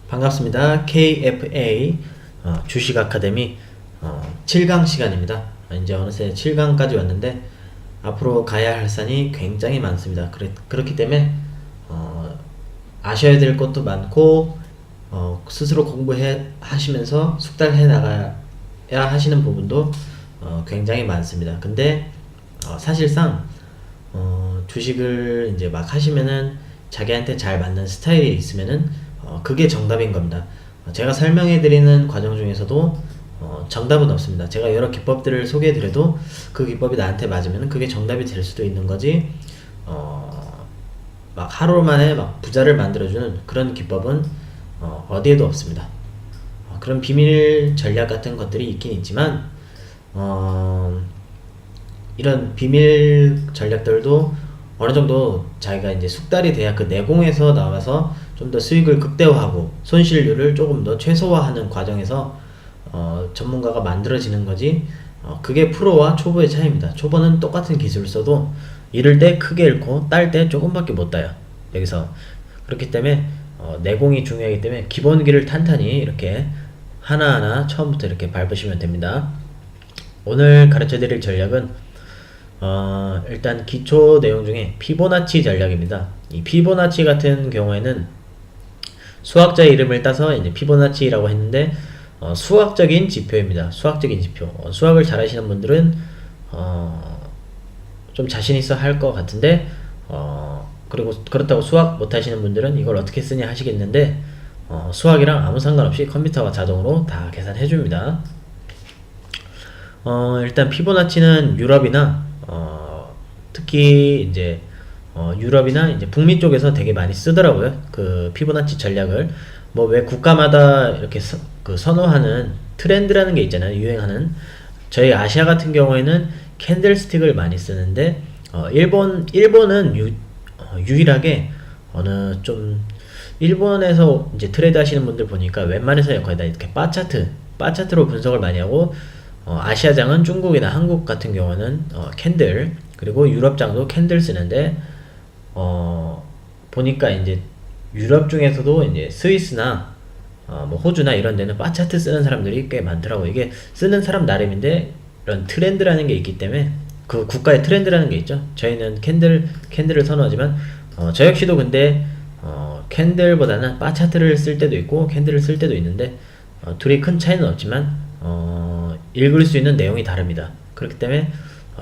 반갑습니다. KFA 주식 아카데미 7강 시간입니다. 이제 어느새 7강까지 왔는데 앞으로 가야 할 산이 굉장히 많습니다. 그렇기 때문에 아셔야 될 것도 많고 스스로 공부해 하시면서 숙달해 나가야 하시는 부분도 굉장히 많습니다. 근데 사실상 주식을 이제 막 하시면은 자기한테 잘 맞는 스타일이 있으면은 그게 정답인 겁니다. 제가 설명해 드리는 과정 중에서도 정답은 없습니다. 제가 여러 기법들을 소개해 드려도 그 기법이 나한테 맞으면 그게 정답이 될 수도 있는 거지, 막 하루 만에 막 부자를 만들어주는 그런 기법은 어디에도 없습니다. 그런 비밀 전략 같은 것들이 있긴 있지만, 이런 비밀 전략들도 어느 정도 자기가 이제 숙달이 돼야 그 내공에서 나와서 좀 더 수익을 극대화하고 손실률을 조금 더 최소화하는 과정에서 전문가가 만들어지는 거지. 그게 프로와 초보의 차이입니다. 초보는 똑같은 기술을 써도 잃을 때 크게 잃고 딸 때 조금밖에 못 따요. 여기서 그렇기 때문에 내공이 중요하기 때문에 기본기를 탄탄히 이렇게 하나하나 처음부터 이렇게 밟으시면 됩니다. 오늘 가르쳐 드릴 전략은 일단 기초 내용 중에 피보나치 전략입니다. 이 피보나치 같은 경우에는 수학자의 이름을 따서 이제 피보나치라고 했는데 수학적인 지표입니다. 수학적인 지표. 수학을 잘 하시는 분들은 좀 자신 있어 할 것 같은데, 그리고 그렇다고 수학 못 하시는 분들은 이걸 어떻게 쓰냐 하시겠는데, 수학이랑 아무 상관없이 컴퓨터가 자동으로 다 계산해 줍니다. 일단 피보나치는 유럽이나 특히 이제 유럽이나 이제 북미 쪽에서 되게 많이 쓰더라고요. 그 피보나치 전략을. 뭐 왜 국가마다 이렇게 선호하는 트렌드라는 게 있잖아요. 유행하는. 저희 아시아 같은 경우에는 캔들스틱을 많이 쓰는데, 일본은 유일하게 일본에서 이제 트레이드 하시는 분들 보니까 웬만해서 거의 다 이렇게 바차트로 분석을 많이 하고, 아시아장은 중국이나 한국 같은 경우는 캔들, 그리고 유럽장도 캔들 쓰는데, 보니까 이제 유럽 중에서도 이제 스위스나 뭐 호주나 이런 데는 바 차트 쓰는 사람들이 꽤 많더라고. 이게 쓰는 사람 나름인데 이런 트렌드라는 게 있기 때문에, 그 국가의 트렌드라는 게 있죠. 저희는 캔들을 선호하지만 저 역시도 근데 캔들보다는 바 차트를 쓸 때도 있고 캔들을 쓸 때도 있는데, 둘이 큰 차이는 없지만 읽을 수 있는 내용이 다릅니다. 그렇기 때문에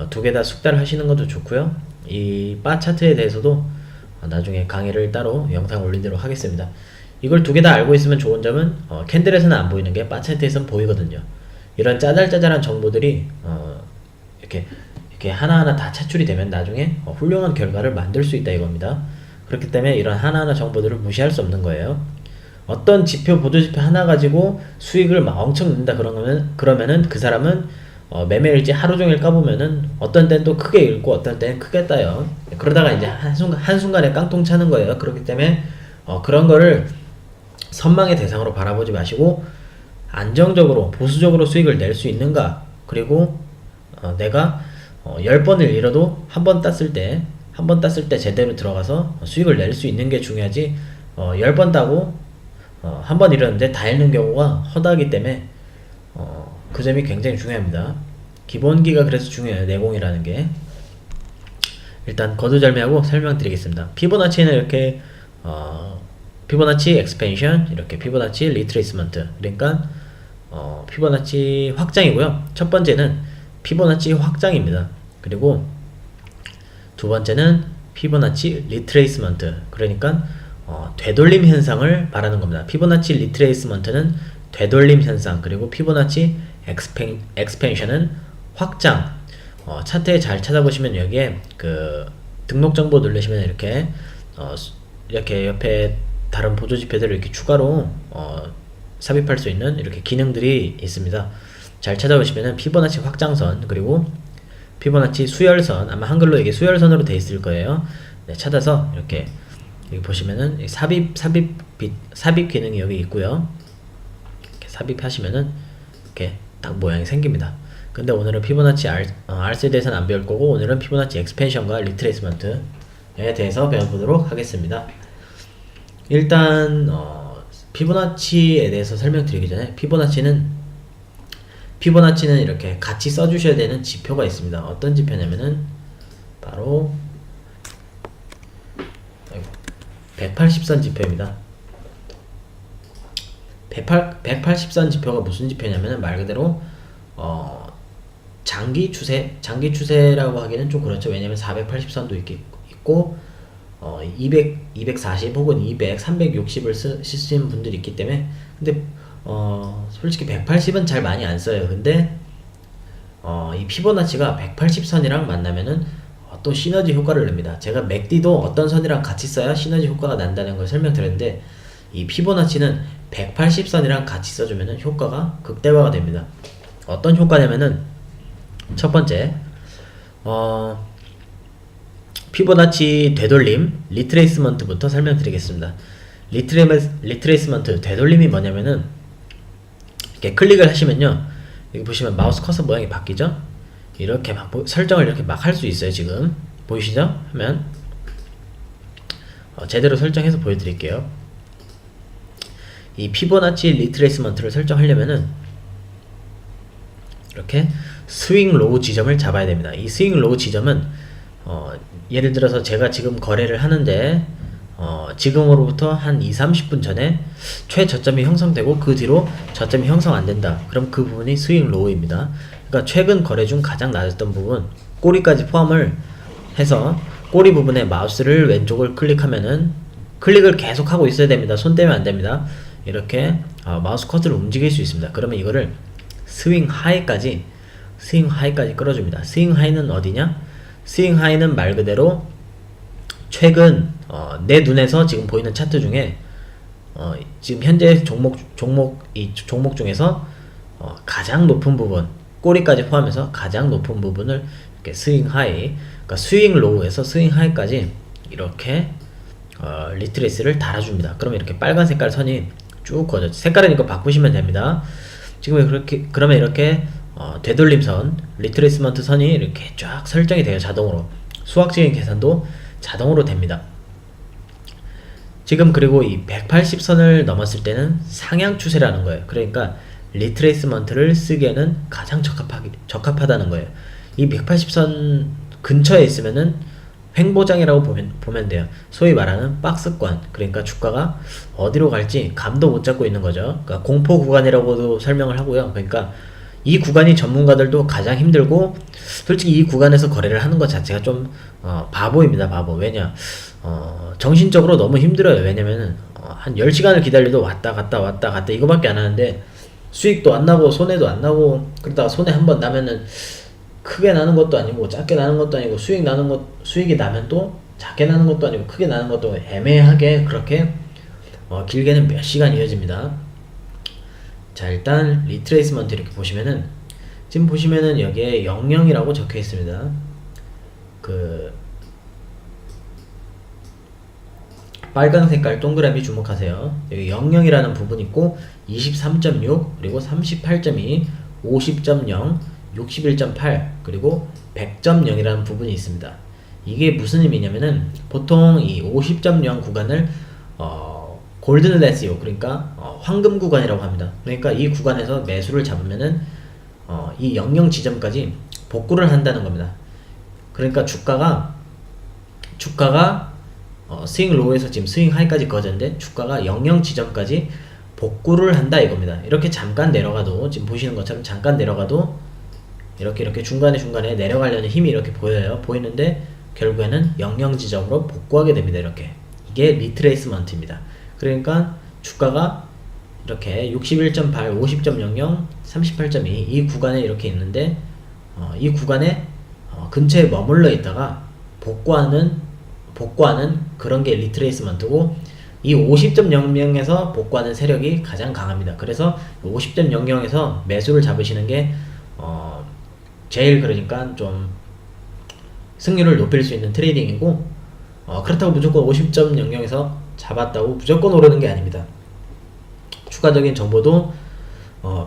두 개 다 숙달을 하시는 것도 좋고요. 이 바 차트에 대해서도 나중에 강의를 따로 영상 올리도록 하겠습니다. 이걸 두 개 다 알고 있으면 좋은 점은 캔들에서는 안 보이는 게 바 차트에서는 보이거든요. 이런 짜잘짜잘한 정보들이 이렇게 하나하나 다 차출이 되면 나중에 훌륭한 결과를 만들 수 있다 이겁니다. 그렇기 때문에 이런 하나하나 정보들을 무시할 수 없는 거예요. 어떤 지표, 보조지표 하나 가지고 수익을 막 엄청 낸다 그러면은 그 사람은 매매일지 하루 종일 까보면은 어떤 때는 또 크게 읽고 어떤 때는 크게 따요. 그러다가 이제 한순간에 깡통 차는 거예요. 그렇기 때문에 그런 거를 선망의 대상으로 바라보지 마시고, 안정적으로 보수적으로 수익을 낼 수 있는가, 그리고 내가 10번을 잃어도 한 번 땄을 때 제대로 들어가서 수익을 낼 수 있는 게 중요하지, 10번 따고 한 번 잃었는데 다 잃는 경우가 허다하기 때문에 그 점이 굉장히 중요합니다. 기본기가 그래서 중요해요. 내공이라는 게. 일단 거두절미하고 설명드리겠습니다. 피보나치는 이렇게 피보나치 엑스펜션, 이렇게 피보나치 리트레이스먼트, 그러니까 피보나치 확장이고요. 첫 번째는 피보나치 확장입니다. 그리고 두 번째는 피보나치 리트레이스먼트, 그러니까 되돌림 현상을 말하는 겁니다. 피보나치 리트레이스먼트는 되돌림 현상, 그리고 피보나치 엑스펜션은 확장. 차트에 잘 찾아보시면 여기에 그 등록 정보 누르시면 이렇게 옆에 다른 보조 지표들을 이렇게 추가로 삽입할 수 있는 이렇게 기능들이 있습니다. 잘 찾아보시면은 피보나치 확장선, 그리고 피보나치 수열선, 아마 한글로 이게 수열선으로 되어 있을 거예요. 네, 찾아서 이렇게 여기 보시면은 삽입 기능이 여기 있고요. 이렇게 삽입하시면은 이렇게 딱 모양이 생깁니다. 근데 오늘은 피보나치 R세에 대해서는 안 배울 거고, 오늘은 피보나치 엑스펜션과 리트레이스먼트에 대해서 배워보도록 하겠습니다. 일단 피보나치에 대해서 설명드리기 전에 피보나치는 이렇게 같이 써주셔야 되는 지표가 있습니다. 어떤 지표냐면은 바로 180선 지표입니다. 180선 지표가 무슨 지표냐면은 말 그대로 장기 추세라고 하기는 좀 그렇죠. 왜냐면 480선도 있고 240 혹은 200, 360을 쓰시는 분들이 있기 때문에 근데 솔직히 180은 잘 많이 안 써요. 근데 이 피보나치가 180선이랑 만나면은 또 시너지 효과를 냅니다. 제가 맥디도 어떤 선이랑 같이 써야 시너지 효과가 난다는 걸 설명드렸는데 이 피보나치는 180선이랑 같이 써주면은 효과가 극대화가 됩니다. 어떤 효과냐면은 첫 번째 피보나치 되돌림 리트레이스먼트부터 설명드리겠습니다. 리트레이스먼트 되돌림이 뭐냐면은 이렇게 클릭을 하시면요, 여기 보시면 마우스 커서 모양이 바뀌죠? 이렇게 막 설정을 이렇게 막 할 수 있어요. 지금 보이시죠? 하면 제대로 설정해서 보여드릴게요. 이 피보나치 리트레이스먼트를 설정하려면은 이렇게 스윙 로우 지점을 잡아야 됩니다. 이 스윙 로우 지점은 예를 들어서 제가 지금 거래를 하는데 지금으로부터 한 2-30분 전에 최저점이 형성되고 그 뒤로 저점이 형성 안 된다. 그럼 그 부분이 스윙 로우입니다. 그러니까 최근 거래 중 가장 낮았던 부분, 꼬리까지 포함을 해서 꼬리 부분에 마우스를 왼쪽을 클릭하면은 클릭을 계속 하고 있어야 됩니다. 손 떼면 안 됩니다. 이렇게 마우스 커서를 움직일 수 있습니다. 그러면 이거를 스윙 하이까지 끌어줍니다. 스윙 하이는 어디냐? 스윙 하이는 말 그대로 최근 내 눈에서 지금 보이는 차트 중에 지금 현재 종목 중에서 가장 높은 부분, 꼬리까지 포함해서 가장 높은 부분을 이렇게 스윙 하이, 그러니까 스윙 로우에서 스윙 하이까지 이렇게 리트레이스를 달아줍니다. 그러면 이렇게 빨간 색깔 선이 쭉 그어져. 색깔은 이거 바꾸시면 됩니다. 지금 그러면 이렇게 되돌림선, 리트레이스먼트 선이 이렇게 쫙 설정이 돼요. 자동으로. 수학적인 계산도 자동으로 됩니다. 지금 그리고 이 180선을 넘었을 때는 상향 추세라는 거예요. 그러니까 리트레이스먼트를 쓰기에는 가장 적합하다는 거예요. 이 180선 근처에 있으면은 횡보장이라고 보면 돼요. 소위 말하는 박스권, 그러니까 주가가 어디로 갈지 감도 못 잡고 있는 거죠. 그러니까 공포 구간이라고도 설명을 하고요. 그러니까 이 구간이 전문가들도 가장 힘들고, 솔직히 이 구간에서 거래를 하는 것 자체가 좀 바보입니다. 바보. 왜냐, 정신적으로 너무 힘들어요. 왜냐면은 한 10시간을 기다려도 왔다 갔다 이거밖에 안 하는데 수익도 안 나고 손해도 안 나고, 그러다가 손해 한번 나면은 크게 나는 것도 아니고 작게 나는 것도 아니고, 수익이 나면 또 작게 나는 것도 아니고 크게 나는 것도 애매하게 그렇게 길게는 몇 시간 이어집니다. 자, 일단 리트레이스먼트 이렇게 보시면은 지금 보시면은 여기에 00이라고 적혀 있습니다. 그 빨간 색깔 동그라미 주목하세요. 여기 00이라는 부분 있고 23.6 그리고 38.2 50.0 61.8 그리고 100.0이라는 부분이 있습니다. 이게 무슨 의미냐면은 보통 이 50.0 구간을 골든 레시오, 그러니까 황금 구간이라고 합니다. 그러니까 이 구간에서 매수를 잡으면은 이 00 지점까지 복구를 한다는 겁니다. 그러니까 주가가 스윙 로우에서 지금 스윙 하이까지 거졌는데 주가가 00 지점까지 복구를 한다 이겁니다. 이렇게 잠깐 내려가도, 지금 보시는 것처럼 잠깐 내려가도 이렇게 중간에 내려가려는 힘이 이렇게 보여요. 보이는데 결국에는 00 지점으로 복구하게 됩니다. 이렇게. 이게 리트레이스먼트입니다. 그러니까 주가가 이렇게 61.8, 50.00, 38.2 이 구간에 이렇게 있는데 이 구간에 근처에 머물러 있다가 복구하는 그런 게 리트레이스먼트고, 이 50.00에서 복구하는 세력이 가장 강합니다. 그래서 50.00에서 매수를 잡으시는 게 제일, 그러니까 좀 승률을 높일 수 있는 트레이딩이고, 그렇다고 무조건 50.00에서 잡았다고 무조건 오르는 게 아닙니다. 추가적인 정보도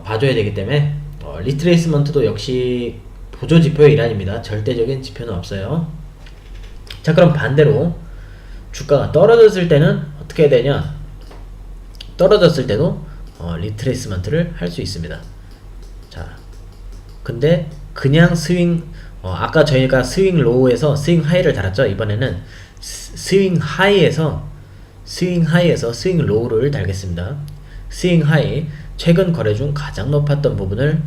봐줘야 되기 때문에 리트레이스먼트도 역시 보조지표의 일환입니다. 절대적인 지표는 없어요. 자, 그럼 반대로 주가가 떨어졌을 때는 어떻게 해야 되냐? 떨어졌을 때도 리트레이스먼트를 할 수 있습니다. 자, 근데 그냥 스윙, 아까 저희가 스윙 로우에서 스윙 하이를 달았죠. 이번에는 스윙 하이에서 스윙 로우를 달겠습니다. 스윙 하이, 최근 거래 중 가장 높았던 부분을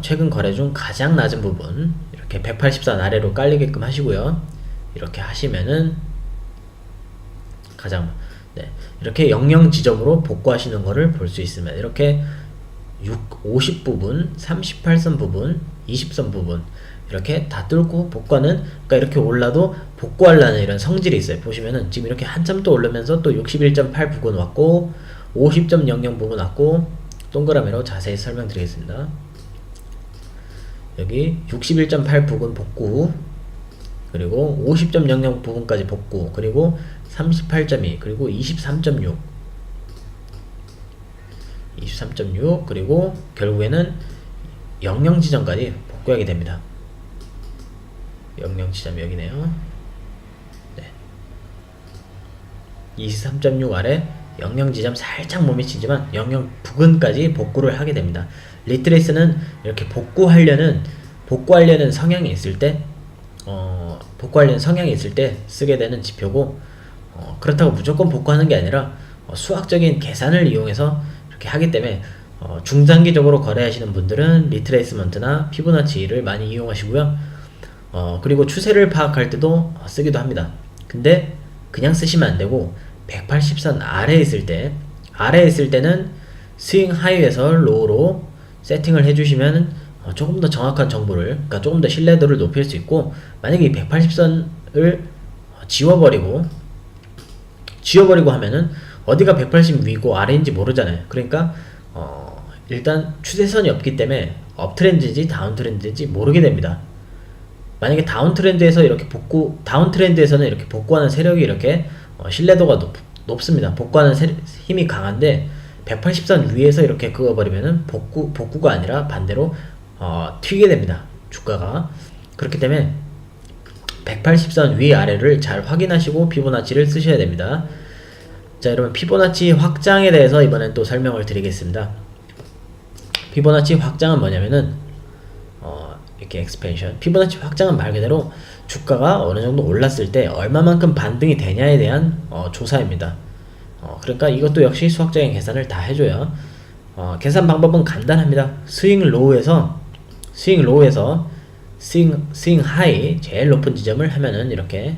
최근 거래 중 가장 낮은 부분, 이렇게 184 아래로 깔리게끔 하시고요. 이렇게 하시면은 가장, 네, 이렇게 00 지점으로 복구하시는 거를 볼 수 있습니다. 이렇게 50 부분, 38선 부분, 20선 부분 이렇게 다 뚫고 복구하는, 그러니까 이렇게 올라도 복구하려는 이런 성질이 있어요. 보시면은 지금 이렇게 한참 또 오르면서 또 61.8 부분 왔고 50.00 부분 왔고, 동그라미로 자세히 설명드리겠습니다. 여기 61.8 부분 복구, 그리고 50.00 부분까지 복구, 그리고 38.2, 그리고 23.6, 그리고 결국에는 00 지점까지 복구하게 됩니다. 00 지점 여기네요. 네. 23.6 아래 00 지점 살짝 못 미치지만 00 부근까지 복구를 하게 됩니다. 리트레이스는 이렇게 복구하려는 성향이 있을 때 쓰게 되는 지표고, 그렇다고 무조건 복구하는 게 아니라 수학적인 계산을 이용해서 이렇게 하기 때문에 중장기적으로 거래하시는 분들은 리트레이스먼트나 피보나치를 많이 이용하시고요. 그리고 추세를 파악할 때도 쓰기도 합니다. 근데 그냥 쓰시면 안 되고 180선 아래에 있을 때는 스윙 하이에서 로우로 세팅을 해주시면 조금 더 정확한 정보를, 그러니까 조금 더 신뢰도를 높일 수 있고, 만약에 이 180선을 지워버리고 하면은 어디가 180 위고 아래인지 모르잖아요. 그러니까 일단 추세선이 없기 때문에 업트렌드인지 다운트렌드인지 모르게 됩니다. 만약에 다운트렌드에서는 이렇게 복구하는 세력이 이렇게 신뢰도가 높습니다. 복구하는 힘이 강한데 180선 위에서 이렇게 그어버리면은 복구가 아니라 반대로 튀게 됩니다. 주가가. 그렇기 때문에 180선 위아래를 잘 확인하시고 피보나치를 쓰셔야 됩니다. 자, 여러분, 피보나치 확장에 대해서 이번엔 또 설명을 드리겠습니다. 피보나치 확장은 뭐냐면은 이렇게 엑스펜션, 피보나치 확장은 말 그대로 주가가 어느 정도 올랐을 때 얼마만큼 반등이 되냐에 대한 조사입니다. 그러니까 이것도 역시 수학적인 계산을 다 해줘요. 계산 방법은 간단합니다. 스윙 로우에서 스윙 하이, 제일 높은 지점을 하면은 이렇게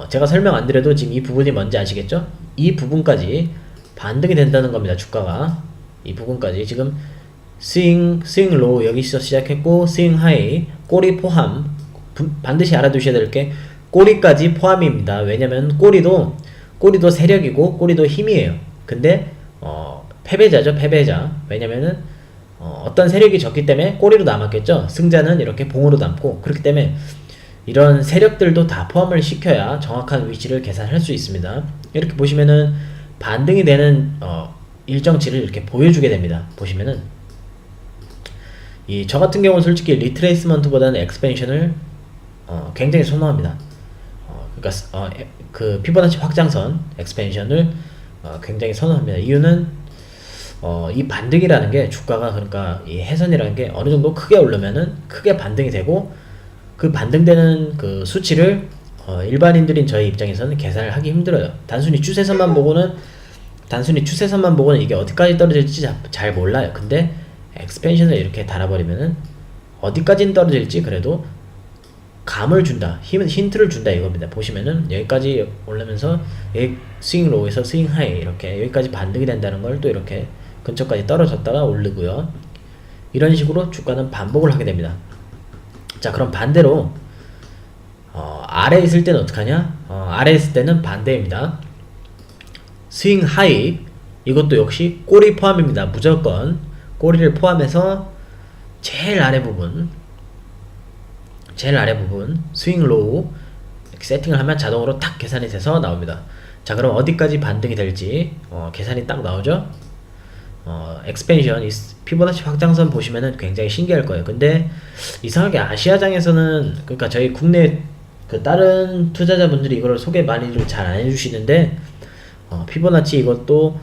제가 설명 안 드려도 지금 이 부분이 뭔지 아시겠죠? 이 부분까지 반등이 된다는 겁니다. 주가가 이 부분까지 지금 스윙 로우 여기서 시작했고, 스윙 하이, 꼬리 포함, 반드시 알아두셔야 될 게 꼬리까지 포함입니다. 왜냐면 꼬리도 세력이고 꼬리도 힘이에요. 근데 패배자죠, 패배자. 왜냐면은 어떤 세력이 졌기 때문에 꼬리로 남았겠죠. 승자는 이렇게 봉으로 남고, 그렇기 때문에 이런 세력들도 다 포함을 시켜야 정확한 위치를 계산할 수 있습니다. 이렇게 보시면은 반등이 되는 일정치를 이렇게 보여주게 됩니다. 보시면은 저 같은 경우는 솔직히 리트레이스먼트보다는 엑스펜션을 굉장히 선호합니다. 그러니까 그 피보나치 확장선 엑스펜션을 굉장히 선호합니다. 이유는 이 반등이라는 게, 주가가, 그러니까 이 해선이라는 게 어느 정도 크게 오르면은 크게 반등이 되고, 그 반등되는 그 수치를 일반인들인 저희 입장에서는 계산을 하기 힘들어요. 단순히 추세선만 보고는 이게 어디까지 떨어질지 잘 몰라요. 근데 엑스펜션을 이렇게 달아버리면은 어디까지는 떨어질지 그래도 감을 준다, 힌트를 준다 이겁니다. 보시면은 여기까지 오르면서 스윙 로우에서 스윙 하이, 이렇게 여기까지 반등이 된다는 걸 또 이렇게 근처까지 떨어졌다가 오르고요. 이런 식으로 주가는 반복을 하게 됩니다. 자, 그럼 반대로 아래에 있을 때는 어떡하냐? 아래에 있을 때는 반대입니다. 스윙 하이, 이것도 역시 꼬리 포함입니다. 무조건 꼬리를 포함해서 제일 아래 부분 스윙 로우 이렇게 세팅을 하면 자동으로 탁 계산이 돼서 나옵니다. 자, 그럼 어디까지 반등이 될지 계산이 딱 나오죠. 엑스펜션, 이 피보나치 확장선 보시면은 굉장히 신기할 거예요. 근데 이상하게 아시아장에서는, 그러니까 저희 국내 그 다른 투자자분들이 이걸 소개 많이들 잘 안 해주시는데, 피보나치 이것도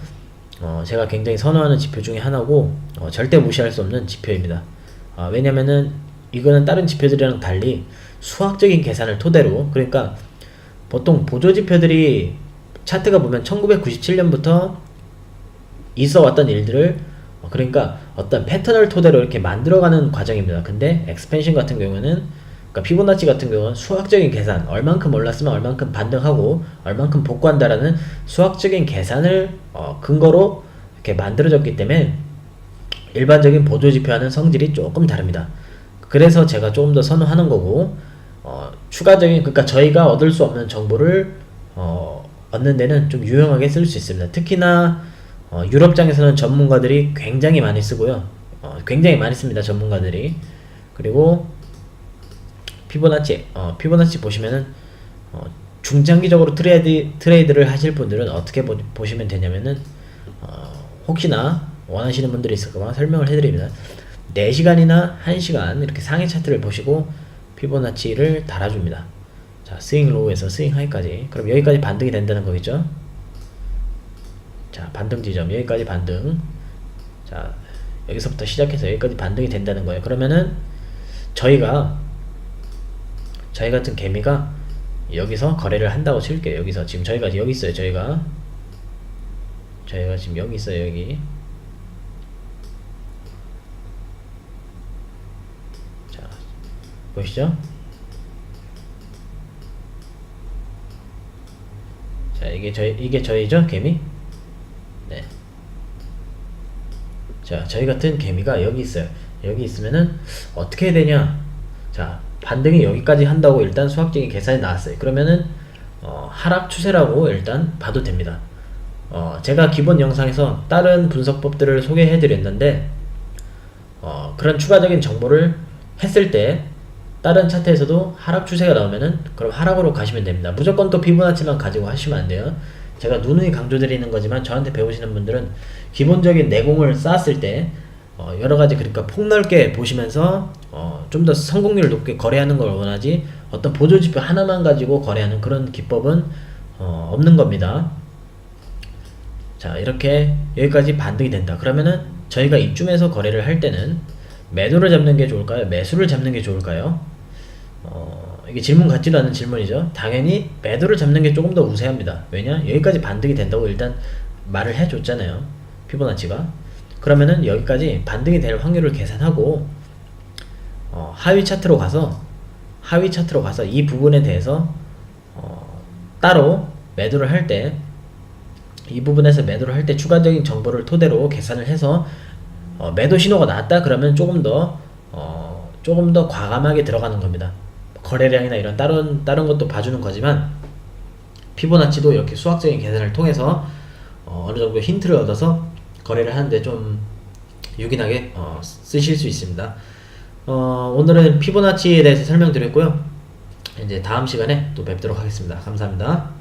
제가 굉장히 선호하는 지표 중에 하나고 절대 무시할 수 없는 지표입니다. 왜냐면은 이거는 다른 지표들이랑 달리 수학적인 계산을 토대로, 그러니까 보통 보조 지표들이 차트가 보면 1997년부터 있어 왔던 일들을 그러니까 어떤 패턴을 토대로 이렇게 만들어가는 과정입니다. 근데 엑스펜션 같은 경우는, 그러니까 피보나치 같은 경우는 수학적인 계산, 얼만큼 올랐으면 얼만큼 반등하고 얼만큼 복구한다라는 수학적인 계산을 근거로 이렇게 만들어졌기 때문에 일반적인 보조 지표와는 성질이 조금 다릅니다. 그래서 제가 조금 더 선호하는 거고, 추가적인, 그러니까 저희가 얻을 수 없는 정보를 얻는 데는 좀 유용하게 쓸 수 있습니다. 특히나 유럽장에서는 전문가들이 굉장히 많이 쓰고요. 굉장히 많이 씁니다, 전문가들이. 그리고 피보나치 보시면은 중장기적으로 트레이드를 하실 분들은 어떻게 보시면 되냐면은 혹시나 원하시는 분들이 있을까봐 설명을 해드립니다. 4시간이나 1시간 이렇게 상위 차트를 보시고 피보나치를 달아줍니다. 자, 스윙 로우에서 스윙 하이까지. 그럼 여기까지 반등이 된다는 거겠죠? 자, 반등 지점 여기까지 반등. 자, 여기서부터 시작해서 여기까지 반등이 된다는 거예요. 그러면은 저희 같은 개미가 여기서 거래를 한다고 칠게요. 여기서 지금 저희가 여기 있어요. 저희가 지금 여기 있어요. 여기. 자, 보이시죠? 자, 이게 저희죠, 개미. 네. 자, 저희 같은 개미가 여기 있어요. 여기 있으면은 어떻게 해야 되냐? 자, 반등이 여기까지 한다고 일단 수학적인 계산이 나왔어요. 그러면은 하락 추세라고 일단 봐도 됩니다. 제가 기본 영상에서 다른 분석법들을 소개해 드렸는데 그런 추가적인 정보를 했을 때 다른 차트에서도 하락 추세가 나오면은 그럼 하락으로 가시면 됩니다. 무조건 또 피보나치만 가지고 하시면 안 돼요. 제가 누누이 강조드리는 거지만 저한테 배우시는 분들은 기본적인 내공을 쌓았을 때 여러가지, 그러니까 폭넓게 보시면서 좀 더 성공률 높게 거래하는 걸 원하지, 어떤 보조지표 하나만 가지고 거래하는 그런 기법은 없는 겁니다. 자, 이렇게 여기까지 반등이 된다. 그러면은 저희가 이쯤에서 거래를 할 때는 매도를 잡는 게 좋을까요? 매수를 잡는 게 좋을까요? 이게 질문 같지도 않은 질문이죠. 당연히 매도를 잡는 게 조금 더 우세합니다. 왜냐? 여기까지 반등이 된다고 일단 말을 해줬잖아요, 피보나치가. 그러면은 여기까지 반등이 될 확률을 계산하고 하위 차트로 가서 이 부분에 대해서 따로 매도를 할 때, 이 부분에서 매도를 할 때 추가적인 정보를 토대로 계산을 해서 매도 신호가 나왔다 그러면 조금 더 과감하게 들어가는 겁니다. 거래량이나 이런 다른 것도 봐주는 거지만 피보나치도 이렇게 수학적인 계산을 통해서 어느 정도 힌트를 얻어서 거래를 하는데 좀 유긴하게 쓰실 수 있습니다. 오늘은 피보나치에 대해서 설명드렸고요. 이제 다음 시간에 또 뵙도록 하겠습니다. 감사합니다.